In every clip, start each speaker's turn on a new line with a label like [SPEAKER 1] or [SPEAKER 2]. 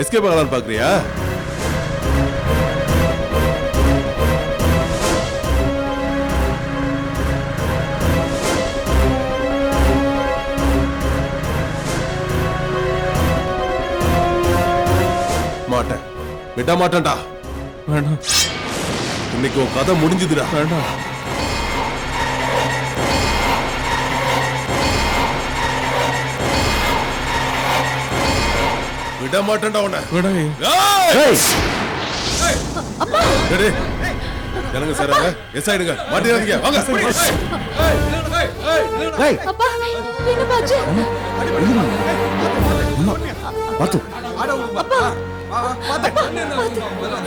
[SPEAKER 1] Escape ஆகலான்னு பாக்குறியா? மாட்டேன், விட மாட்டேன்டா.
[SPEAKER 2] வேண்டாம்,
[SPEAKER 1] இன்னைக்கு உன் கதை முடிஞ்சுதுடா.
[SPEAKER 2] வேண்டாம்.
[SPEAKER 1] விட மாட்டேன்டா உன்னை.
[SPEAKER 2] விடவே.
[SPEAKER 1] ஜனங்க சார் எஸ் ஆயிடுங்க, மாட்டிடாதீங்க, வாங்க.
[SPEAKER 3] அப்பா என்ன பாச்சு?
[SPEAKER 4] பாத்து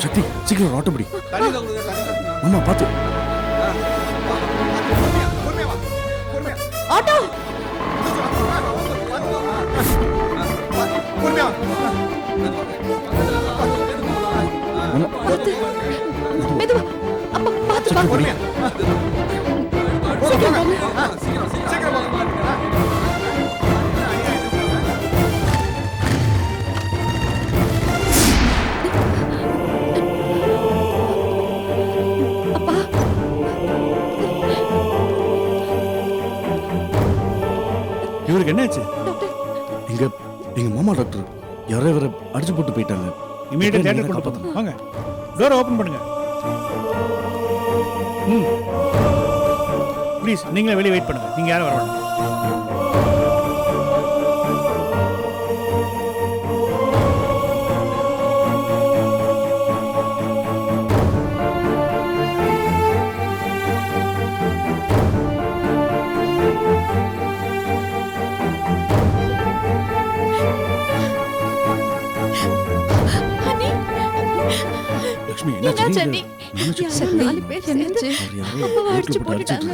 [SPEAKER 4] சக்தி, சீக்கிரம் ஆட்டோ பிடி. அம்மா பாத்து.
[SPEAKER 3] ஆட்டோ மெதுவா. அப்பா பாத்து வாங்க.
[SPEAKER 2] இவருக்கு என்னாச்சு?
[SPEAKER 4] எங்க மாமா டாக்டர் யாரோ இவரை அடிச்சு போட்டு போயிட்டாங்க.
[SPEAKER 2] இமீடியட்டா தியேட்டர் கொண்டு போங்க. வாங்க, டோர் ஓபன் பண்ணுங்க. ப்ளீஸ் நீங்களே வெளியே வெயிட் பண்ணுங்க, நீங்க யாரும் வர வேண்டாம்.
[SPEAKER 4] லட்சுமி
[SPEAKER 3] என்னாச்சு? நாலு பேர் சேர்ந்து அப்பாவை அடிச்சு போட்டுட்டாங்க.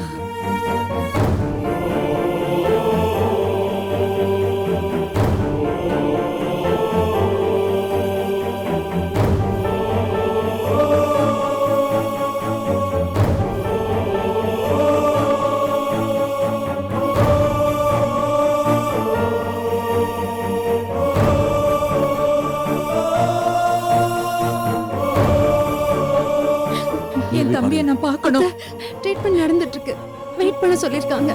[SPEAKER 3] என் தம்பியை நான் பார்க்கணும். ட்ரீட்மெண்ட் நடந்துட்டு இருக்கு, வெயிட் பண்ண சொல்லிருக்காங்க.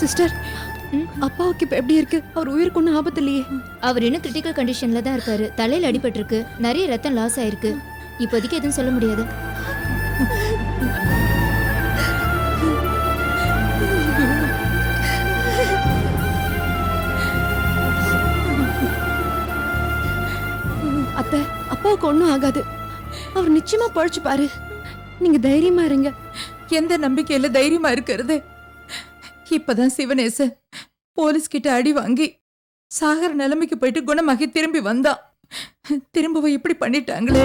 [SPEAKER 3] சிஸ்டர், அப்பாவுக்கு இப்ப எப்படி இருக்கு? அவர் உயிருக்கு ஒன்றும் ஆபத்து இல்லையே?
[SPEAKER 5] அவர் இன்னும் கிரிட்டிக்கல் கண்டிஷன்ல தான் இருக்காரு. தலையில அடிபட்டு இருக்கு, நிறைய ரத்தம் லாஸ் ஆயிருக்கு. இப்போதைக்கு எதுவும் சொல்ல முடியாது.
[SPEAKER 3] அத்தை, அப்பாவுக்கு ஒன்றும் ஆகாது. அவர் நிச்சயமா பழிச்சு பாரு. நீங்க தைரியமா இருங்க.
[SPEAKER 6] எந்த நம்பிக்கையில தைரியமா இருக்கிறது? இப்பதான் சிவனேச போலீஸ் கிட்ட அடி வாங்கி சாகர நிலைமைக்கு போயிட்டு குணமாகி திரும்பி வந்தான். திரும்பவும் இப்படி பண்ணிட்டாங்களே.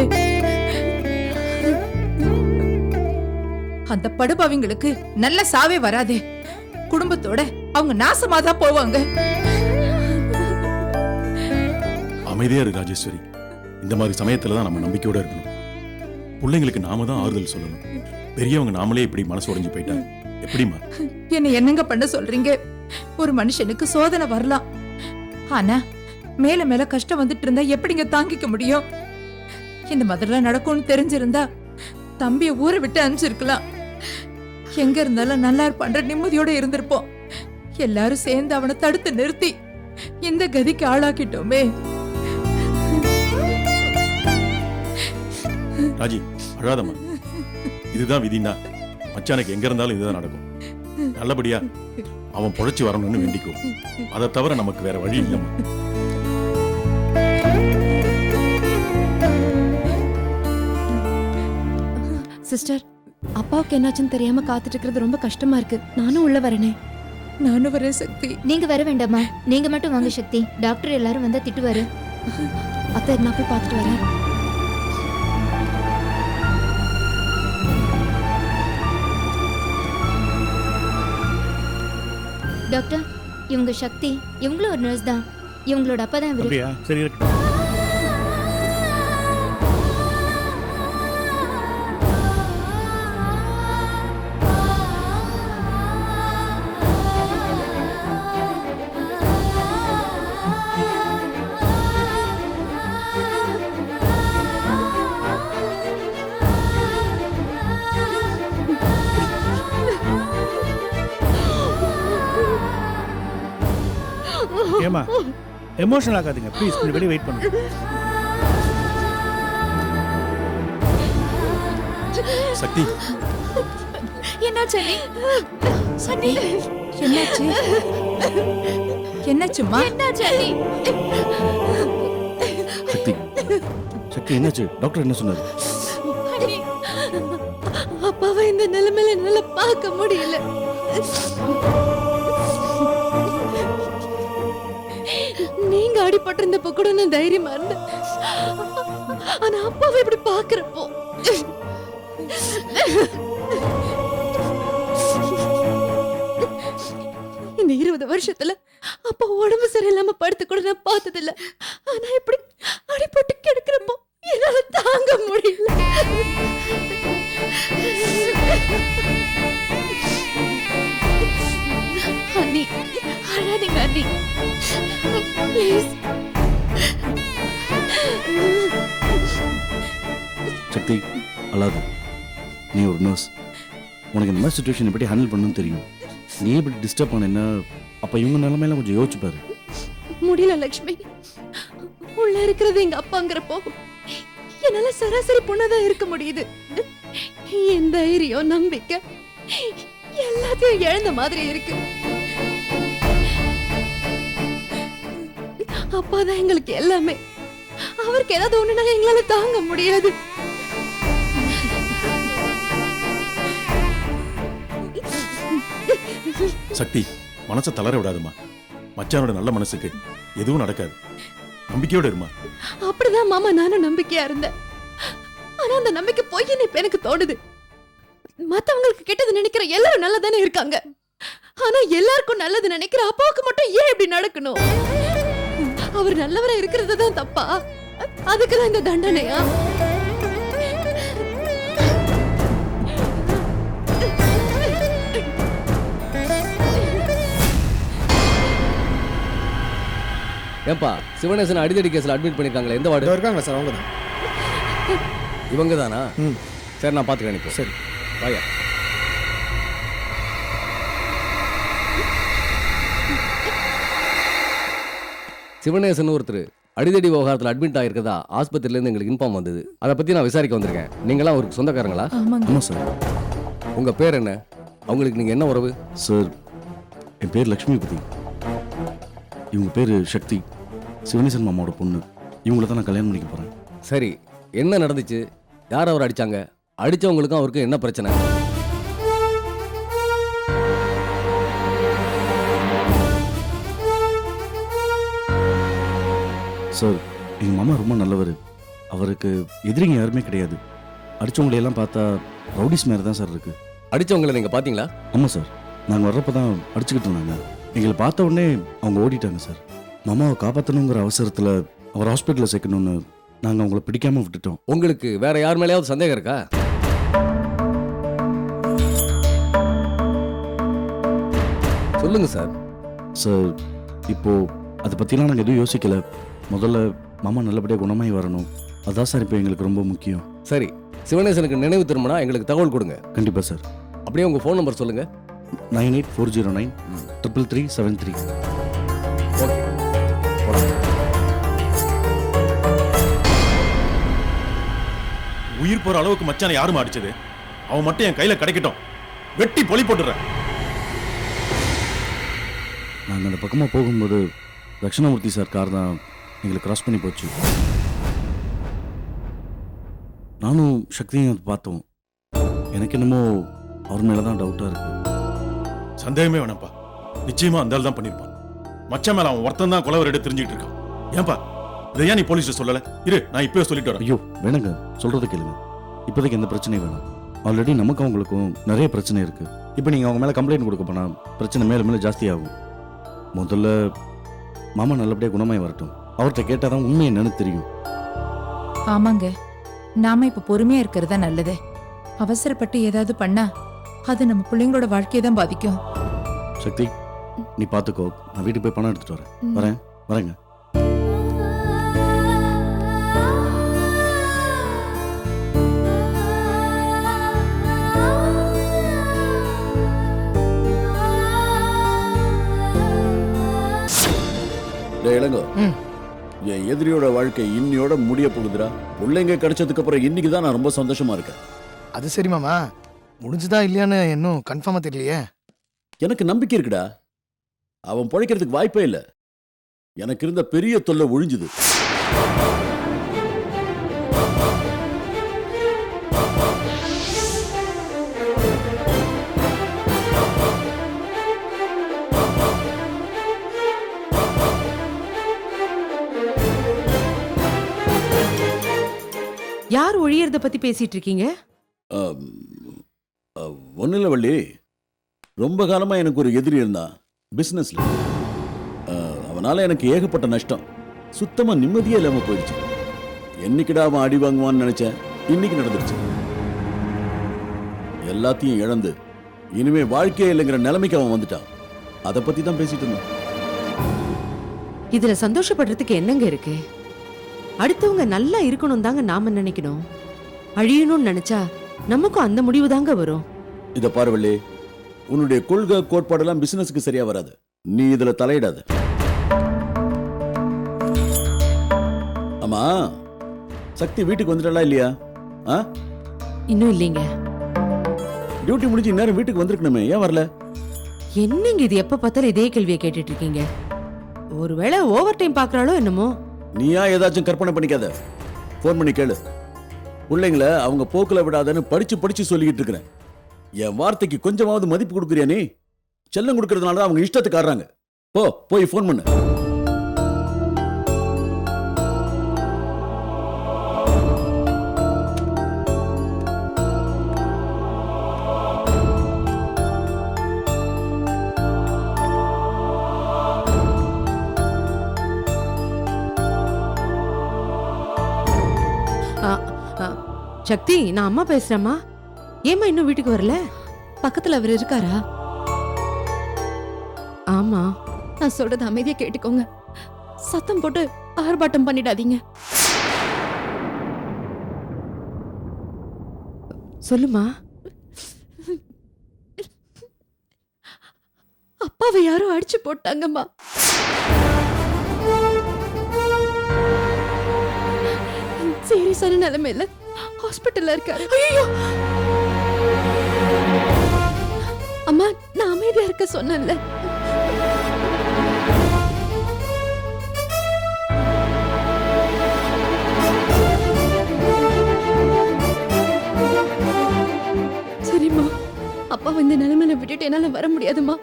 [SPEAKER 6] அந்த படுபாவிங்களுக்கு நல்ல சாவே வராதே. குடும்பத்தோட அவங்க நாசமாதான் போவாங்க.
[SPEAKER 4] அமைதியா இருக்கு ராஜேஸ்வரி. இந்த மாதிரி சமயத்துலதான் நம்ம நம்பிக்கையோட இருக்கணும். பிள்ளைங்களுக்கு நாம தான் ஆறுதல் சொல்லணும். பெரியவங்க நாமளே இப்படி மனசு உடைஞ்சு போயிட்டாங்க. எப்படிமா
[SPEAKER 6] என்ன என்னங்க பண்ண சொல்றீங்க? ஒரு மனுஷனுக்கு சோதனை வரலாம், ஆனா மேல மேல கஷ்டம் வந்துட்டு இருந்தா எப்படிங்க தாங்கிக்க முடியும்? இந்த மாதிரிலாம் நடக்கும்னு தெரிஞ்சிருந்தா தம்பிய ஊரை விட்டு அனுப்பிச்சிருக்கலாம். எங்க இருந்தாலும் நல்லா இருப்பான்ற நிம்மதியோட இருந்திருப்போம். எல்லாரும் சேர்ந்து அவனை தடுத்து நிறுத்தி இந்த கதிக்கு ஆளாக்கிட்டோமே.
[SPEAKER 4] ராஜி, அழாதம்மா. இதுதான் விதினா மச்சானுக்கு எங்க இருந்தாலும் இதுதான் நடக்கும். நல்லபடியா அவன் பொழைச்சு வரணும்னு வேண்டிக்கும். அதை தவிர நமக்கு வேற வழி இல்லைம்மா.
[SPEAKER 3] சிஸ்டர், அப்பாவுக்கு என்னாச்சுன்னு தெரியாம காத்துட்டு இருக்கிறது ரொம்ப கஷ்டமா இருக்கு. நானும் உள்ள வரனே.
[SPEAKER 6] நானும் வரேன் சக்தி.
[SPEAKER 5] நீங்க வர வேண்டாமா, நீங்க மட்டும் வாங்க சக்தி. டாக்டர் எல்லாரும் வந்தா திட்டுவாரு.
[SPEAKER 3] அத்தை, நான் போய் பார்த்துட்டு வரேன்.
[SPEAKER 5] டாக்டர், இவங்க சக்தி, இவங்களும் ஒரு நர்ஸ் தான். இவங்களோட அப்பா தான் இவரு.
[SPEAKER 2] அப்படியா? சரி இருக்கட்டும். ஏமா எமோஷனல் ஆகாதீங்க ப்ளீஸ், கொஞ்சம் வெளியே வெயிட் பண்ணுங்க.
[SPEAKER 4] சக்தி,
[SPEAKER 6] என்னாச்சு சன்னி? என்னாச்சு? என்னாச்சும்மா?
[SPEAKER 4] சக்தி, சக்தி என்னாச்சு? டாக்டர் என்ன சொன்னாரு?
[SPEAKER 3] அப்பாவை இந்த நிலைமையில என்னால பார்க்க முடியல. நீங்க அடிபட்டிருந்தப்ப கூட நான் தைரியமா இருந்தேன். ஆனா அப்பாவை இப்படி பாக்குறப்போ இந்த 20 வருஷத்துல அப்பா உடம்பு சரியில்லாம படுத்து கூட நான் பார்த்தது இல்ல. ஆனா இப்படி அடிபட்டு கிடக்கிறப்போ என்னால தாங்க முடியல. அண்ணி, அழாதீங்க அண்ணி, ப்ளீஸ்.
[SPEAKER 7] சக்தி, அழாது. நீ ஒரு நர்ஸ், உனக்கு இந்த மாதிரி சுச்சுவேஷன் எப்படி ஹேண்டில் பண்ணணும்னு தெரியும். நீ எப்படி டிஸ்டர்ப் பண்ண, அப்போ இவங்க நிலைமையெல்லாம் கொஞ்சம் யோசிச்சு பாரு.
[SPEAKER 3] முடியல லக்ஷ்மி, உள்ள இருக்கிறது எங்க அப்பாங்கிறப்போ என்னால சராசரி பொண்ணாதான் இருக்க முடியுது. என் தைரியம், நம்பிக்கை எல்லாத்தையும் இழந்த மாதிரி இருக்கு. அப்பாதான் எங்களுக்கு எல்லாமே. அவருக்கு ஏதாவது ஒண்ணுனா எங்களால தாங்க முடியாது.
[SPEAKER 4] சக்தி, மனசை தளர விடாதுமா. மச்சானோட நல்ல மனசுக்கு எதுவும் நடக்காது. நம்பிக்கையோட இருமா.
[SPEAKER 3] அப்படிதான் மாமா நானும் நம்பிக்கையா இருந்தேன். ஆனா அந்த நம்பிக்கை பொய்ன்னு இப்ப எனக்கு தோணுது. மத்தவங்களுக்கு கெட்டது நினைக்கிற எல்லாரும் நல்லதானே இருக்காங்க. ஆனா எல்லாருக்கும் நல்லது நினைக்கிற அப்பாவுக்கு மட்டும் ஏன் இப்படி நடக்கணும்? அவர் நல்லவரா இருக்கிறது தான் தப்பா? அதுக்குதான் இந்த தண்டனையா?
[SPEAKER 8] ஏப்பா, சிவனேசன் அடிதடி கேஸ்ல அட்மிட் பண்ணிருக்காங்களே, எந்த வார்டு
[SPEAKER 9] இருக்காங்க சார்? அவங்க தான்.
[SPEAKER 8] இவங்க தானா? சரி, நான் பாத்துக்கிறேன். இப்போ
[SPEAKER 9] சரி,
[SPEAKER 8] வாயா. சிவனேசன் ஒருத்தர் அடிதடி விவகாரத்தில் அட்மிட் ஆகிருக்கதா ஆஸ்பத்திரியிலேருந்து எங்களுக்கு இன்ஃபார்ம் வந்தது. அதை பற்றி நான் விசாரிக்க வந்திருக்கேன். நீங்களாம் அவருக்கு சொந்தக்காரங்களா?
[SPEAKER 7] ஆமாம் சார்.
[SPEAKER 8] உங்கள் பேர் என்ன? அவங்களுக்கு நீங்கள் என்ன உறவு?
[SPEAKER 7] சார், என் பேர் லக்ஷ்மிபதி. இவங்க பேர் சக்தி, சிவனேசன் மாமாவோட பொண்ணு. இவங்கள தான் நான் கல்யாணம் பண்ணிக்க போகிறேன்.
[SPEAKER 8] சரி, என்ன நடந்துச்சு? யார் அவர் அடித்தாங்க? அடித்தவங்களுக்கும் அவருக்கும் என்ன பிரச்சனை?
[SPEAKER 7] சார், எங்கள் மாமா ரொம்ப நல்லவர். அவருக்கு எதிரிங்க யாருமே கிடையாது. அடித்தவங்களையெல்லாம் பார்த்தா ரவுடிஸ் மேலே தான் சார் இருக்கு.
[SPEAKER 8] அடித்தவங்களை நீங்கள் பார்த்தீங்களா?
[SPEAKER 7] ஆமாம் சார், நாங்கள் வர்றப்ப தான் அடிச்சுக்கிட்டு இருந்தாங்க. எங்களை பார்த்த உடனே அவங்க ஓடிட்டாங்க சார். மாமாவை காப்பாற்றணுங்கிற அவசரத்தில் அவர் ஹாஸ்பிட்டலில் சேர்க்கணும்னு நாங்கள் அவங்கள பிடிக்காம விட்டுட்டோம்.
[SPEAKER 8] உங்களுக்கு வேற யார் மேலேயாவது சந்தேகம் இருக்கா? சொல்லுங்க சார்.
[SPEAKER 7] சார், இப்போ அதை பற்றிலாம் நாங்கள் எதுவும் யோசிக்கல. முதல்ல மாமா நல்லபடியாக குணமாகி வரணும். அதான் சார் இப்போ எங்களுக்கு ரொம்ப முக்கியம்.
[SPEAKER 8] சரி, சிவனேசனுக்கு நினைவு திரும்பினா எங்களுக்கு தகவல் கொடுங்க.
[SPEAKER 7] கண்டிப்பாக சார்.
[SPEAKER 8] அப்படியே உங்கள் ஃபோன் நம்பர் சொல்லுங்க.
[SPEAKER 7] 98409 33373.
[SPEAKER 8] ஓகே.
[SPEAKER 4] உயிர் போற அளவுக்கு மச்சானை யாரும் அடிச்சது? அவன் மட்டும் என் கையில கிடைக்கட்டும், வெட்டி பொலி போட்டுறேன்.
[SPEAKER 7] நாங்கள் அந்த பக்கமாக போகும்போது தட்சிணாமூர்த்தி சார் கார் தான் எங்களை கிராஸ் பண்ணி போச்சு. நானும் சக்தியும் அதை பார்த்தோம். எனக்கு என்னமோ அவர் மேல தான் டவுட்டா இருக்கு.
[SPEAKER 4] சந்தேகமே வேணாம்ப்பா. நிச்சயமா அந்த ஆள் தான் பண்ணிருப்பான். மச்ச மேல அவன் ஒருத்தன் தான் கொலவர் எடுத்து தெரிஞ்சுக்கிட்டு இருக்கான். ஏன்பா இதை ஏன் நீ போலீஸ்ல சொல்லல? இரு, நான் இப்பவே சொல்லிட்டு வரேன்.
[SPEAKER 7] ஐயோ வேணுங்க, சொல்றது கேளுங்க. இப்போதைக்கு எந்த பிரச்சனையும் வேணாம். ஆல்ரெடி நமக்கும் அவங்களுக்கும் நிறைய பிரச்சனை இருக்கு. இப்போ நீங்க அவங்க மேல கம்ப்ளைண்ட் கொடுக்க போனா பிரச்சனை மேல மேல ஜாஸ்தி ஆகும். முதல்ல மாமா நல்லபடியா குணமாய் வரட்டும். அவர்கிட்ட கேட்டாதான் உண்மை என்னன்னு தெரியும்.
[SPEAKER 6] ஆமாங்க, நாம இப்ப பொறுமையா இருக்கிறது தான் நல்லது. அவசரப்பட்டு ஏதாவது பண்ணா அது நம்ம பிள்ளைங்களோட வாழ்க்கையை தான் பாதிக்கும்.
[SPEAKER 7] சக்தி, நீ பாத்துக்கோ. நான் வீட்டுக்கு போய் பணம் எடுத்துட்டு வரேன். வரேங்க.
[SPEAKER 9] இளங்கோ, என் எதிரியோட வாழ்க்கை இன்னியோட முடிய போகுதுடா. பிள்ளைங்க கிடைச்சதுக்கு அப்புறம் இன்னைக்கு தான் நான் ரொம்ப சந்தோஷமா இருக்கேன்.
[SPEAKER 10] அது சரி மாமா, முடிஞ்சுதா இல்லையான்னு இன்னும் கன்ஃபார்மா தெரியலையே.
[SPEAKER 9] எனக்கு நம்பிக்கை இருக்குடா. அவன் பிழைக்கிறதுக்கு வாய்ப்பே இல்லை. எனக்கு இருந்த பெரிய தொல்லை ஒழிஞ்சுது.
[SPEAKER 11] யார் ஒழியறத பத்தி பேசிட்டு இருக்கீங்க?
[SPEAKER 9] ஒன்னும் இல்லை வள்ளி, ரொம்ப காலமா எனக்கு ஒரு எதிரி இருந்தான் பிசினஸ்ல. அவனால எனக்கு ஏகப்பட்ட நஷ்டம். சுத்தமா நிம்மதியே இல்லாம போயிடுச்சு. என்னைக்கிடா அவன் அடி வாங்குவான்னு நினைச்சேன், இன்னைக்கு நடந்துருச்சு. எல்லாத்தையும் இழந்து இனிமே வாழ்க்கையே இல்லைங்கிற நிலைமைக்கு அவன் வந்துட்டான். அதை பத்தி தான் பேசிட்டு இருந்தான்.
[SPEAKER 11] இதுல சந்தோஷப்படுறதுக்கு என்னங்க இருக்கு? அடுத்தவங்க நல்லா இருக்கணும் தாங்க நாம நினைக்கணும். அழியணும்னு நினைச்சா நமக்கும் அந்த முடிவு தாங்க வரும்.
[SPEAKER 9] இத பார்வள்ளி, உன்னுடைய கொள்கை கோட்பாடெல்லாம் பிசினஸ்க்கு சரியா வராது. நீ இதுல தலையிடாத. ஆமா, சக்தி வீட்டுக்கு வந்துட்டா இல்லையா?
[SPEAKER 11] இன்னும் இல்லைங்க.
[SPEAKER 9] டியூட்டி முடிஞ்சு இந்நேரம் வீட்டுக்கு வந்திருக்கணுமே, ஏன் வரல?
[SPEAKER 11] என்னங்க இது, எப்ப பார்த்தாலும் இதே கேள்வியை கேட்டுட்டு இருக்கீங்க? ஒருவேளை ஓவர் டைம் பாக்குறாளோ என்னமோ.
[SPEAKER 9] நீயா ஏதாச்சும் கற்பனை பண்ணிக்காத. போன் பண்ணி கேளு. பிள்ளைங்கள அவங்க போக்குல விடாதன்னு படிச்சு படிச்சு சொல்லிக்கிட்டு இருக்கிறேன். என் வார்த்தைக்கு கொஞ்சமாவது மதிப்பு கொடுக்குறியா? நீ செல்லம் கொடுக்கறதுனால தான் அவங்க இஷ்டத்துக்கு ஆடுறாங்க. போய் போன் பண்ணு.
[SPEAKER 11] சக்தி, நான் அம்மா பேசுறேம்மா. ஏமா இன்னும் வீட்டுக்கு வரல?
[SPEAKER 3] பக்கத்துல அவர் இருக்காரா?
[SPEAKER 11] ஆமா.
[SPEAKER 3] நான் சொல்றது அமைதியா கேட்டுக்கோங்க. சத்தம் போட்டு ஆர்ப்பாட்டம் பண்ணிடாதீங்க.
[SPEAKER 11] சொல்லுமா.
[SPEAKER 3] அப்பாவை யாரும் அடிச்சு போட்டாங்கம்மா. சீரியஸான நிலைமையில ஹாஸ்பிட்டல்ல இருக்காரு. ஐயோ அம்மா, நான் அமைதியா இருக்க சொன்னேன்ல. சரிம்மா, அப்பா இந்த நிலைமையில விட்டுட்டு என்னால வர முடியாதுமா.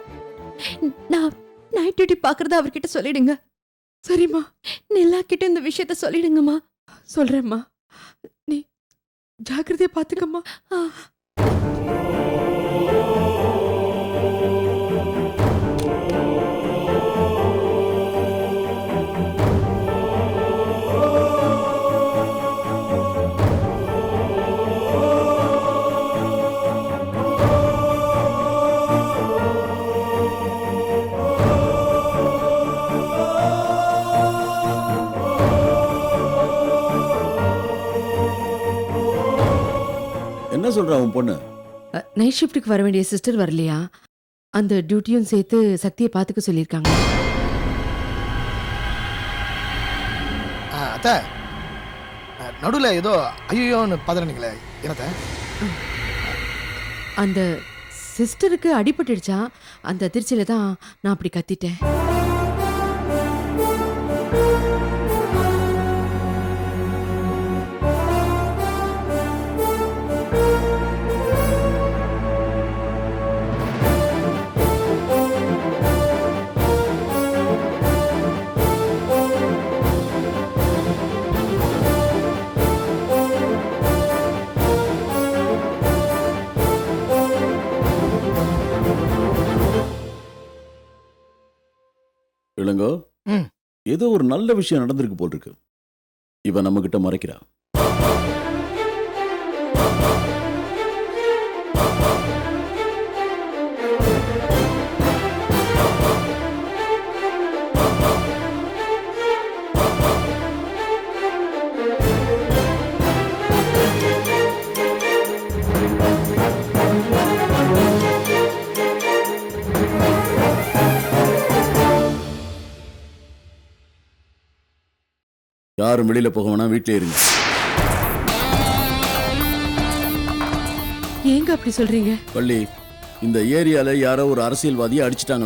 [SPEAKER 3] நான் நைட் டியூட்டி பாக்குறத அவர்கிட்ட சொல்லிடுங்க. சரிம்மா, நிலா கிட்ட இந்த விஷயத்த சொல்லிடுங்கம்மா. சொல்றேம்மா, நீ ஜாக்கிரதையா பாத்துக்கம்மா.
[SPEAKER 9] என்ன சொல்ற உன் பொண்ணு?
[SPEAKER 11] நைட் ஷிஃப்ட்டுக்கு வர வேண்டிய சிஸ்டர் வரலையா? அந்த டியூட்டியும் சேர்த்து சக்தியை பார்த்துக்க சொல்லியிருக்காங்க.
[SPEAKER 10] அத்தை, நடுவில் ஏதோ ஐயோன்னு பதறீங்களே, என்னத்த?
[SPEAKER 11] அந்த சிஸ்டருக்கு அடிபட்டுடுச்சா? அந்த அதிர்ச்சியில தான் நான் அப்படி கத்திட்டேன்.
[SPEAKER 9] இளங்கோ
[SPEAKER 10] ம்.
[SPEAKER 9] ஏதோ ஒரு நல்ல விஷயம் நடந்திருக்கு போல் இருக்கு. இவன் நம்ம கிட்ட மறைக்கிறா. யாரும் வெளியில போக வேணாம், வீட்டிலே இருங்க.
[SPEAKER 11] ஏங்க அப்படி சொல்றீங்க?
[SPEAKER 9] பள்ளி, இந்த ஏரியால யாரோ ஒரு அரசியல்வாதியை அடிச்சிட்டாங்க.